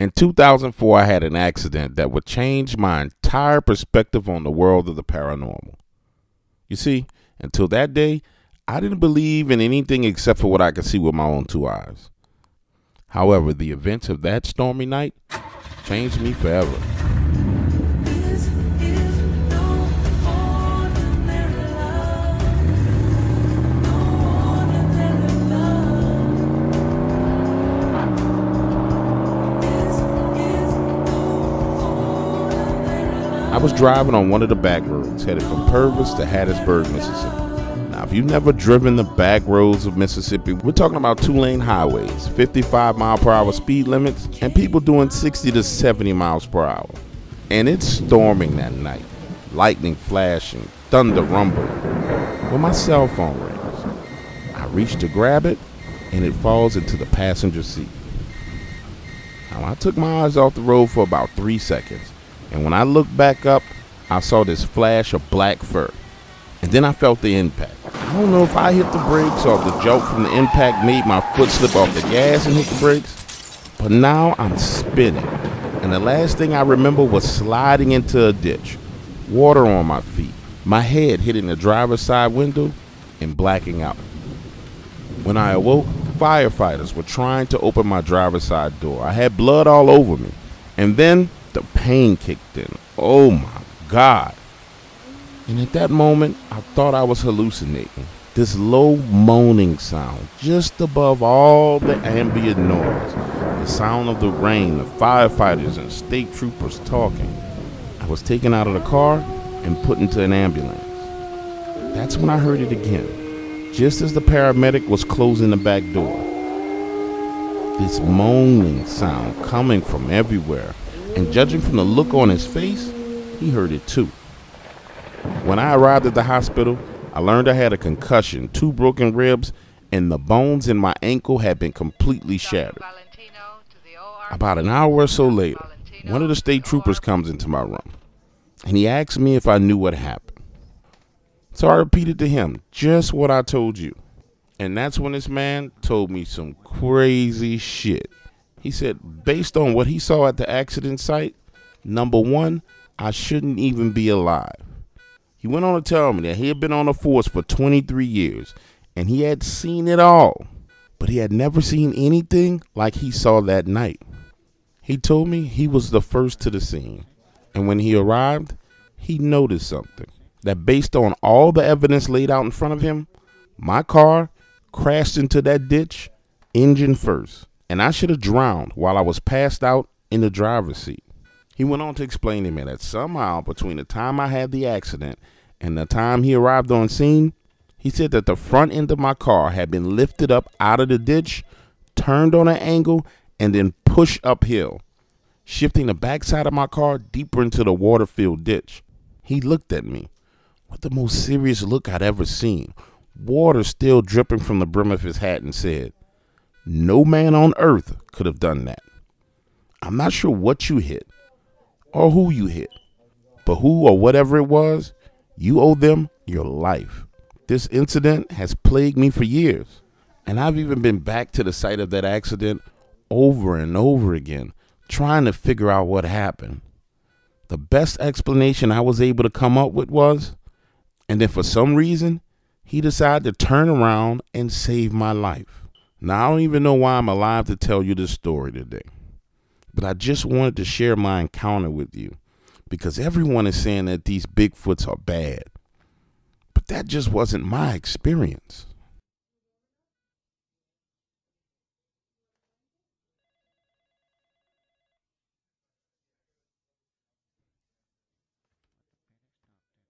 In 2004, I had an accident that would change my entire perspective on the world of the paranormal. You see, until that day, I didn't believe in anything except for what I could see with my own two eyes. However, the events of that stormy night changed me forever. I was driving on one of the back roads headed from Purvis to Hattiesburg, Mississippi. Now, if you've never driven the back roads of Mississippi, we're talking about 2-lane highways, 55-mile-per-hour speed limits, and people doing 60 to 70 miles per hour. And it's storming that night, lightning flashing, thunder rumbling. Well, my cell phone rings. I reach to grab it, and it falls into the passenger seat. Now, I took my eyes off the road for about 3 seconds. And when I looked back up, I saw this flash of black fur. And then I felt the impact. I don't know if I hit the brakes or if the jolt from the impact made my foot slip off the gas and hit the brakes. But now I'm spinning. And the last thing I remember was sliding into a ditch, water on my feet, my head hitting the driver's side window and blacking out. When I awoke, firefighters were trying to open my driver's side door. I had blood all over me. And then the pain kicked in. Oh my God. And at that moment, I thought I was hallucinating. This low moaning sound just above all the ambient noise. The sound of the rain, the firefighters and state troopers talking. I was taken out of the car and put into an ambulance. That's when I heard it again, just as the paramedic was closing the back door. This moaning sound coming from everywhere. And judging from the look on his face, he heard it too. When I arrived at the hospital, I learned I had a concussion, 2 broken ribs, and the bones in my ankle had been completely shattered. About an hour or so later, one of the state troopers comes into my room, and he asked me if I knew what happened. So I repeated to him just what I told you. And that's when this man told me some crazy shit. He said, based on what he saw at the accident site, number one, I shouldn't even be alive. He went on to tell me that he had been on the force for 23 years and he had seen it all, but he had never seen anything like he saw that night. He told me he was the first to the scene, and when he arrived, he noticed something, that based on all the evidence laid out in front of him, my car crashed into that ditch, engine first. And I should have drowned while I was passed out in the driver's seat. He went on to explain to me that somehow between the time I had the accident and the time he arrived on scene, he said that the front end of my car had been lifted up out of the ditch, turned on an angle, and then pushed uphill, shifting the backside of my car deeper into the water-filled ditch. He looked at me with the most serious look I'd ever seen, water still dripping from the brim of his hat, and said, "No man on earth could have done that. I'm not sure what you hit or who you hit, but who or whatever it was, you owe them your life. This incident has plagued me for years, and I've even been back to the site of that accident over and over again, trying to figure out what happened. The best explanation I was able to come up with was, and then for some reason, he decided to turn around and save my life. Now, I don't even know why I'm alive to tell you this story today, but I just wanted to share my encounter with you because everyone is saying that these Bigfoots are bad, but that just wasn't my experience.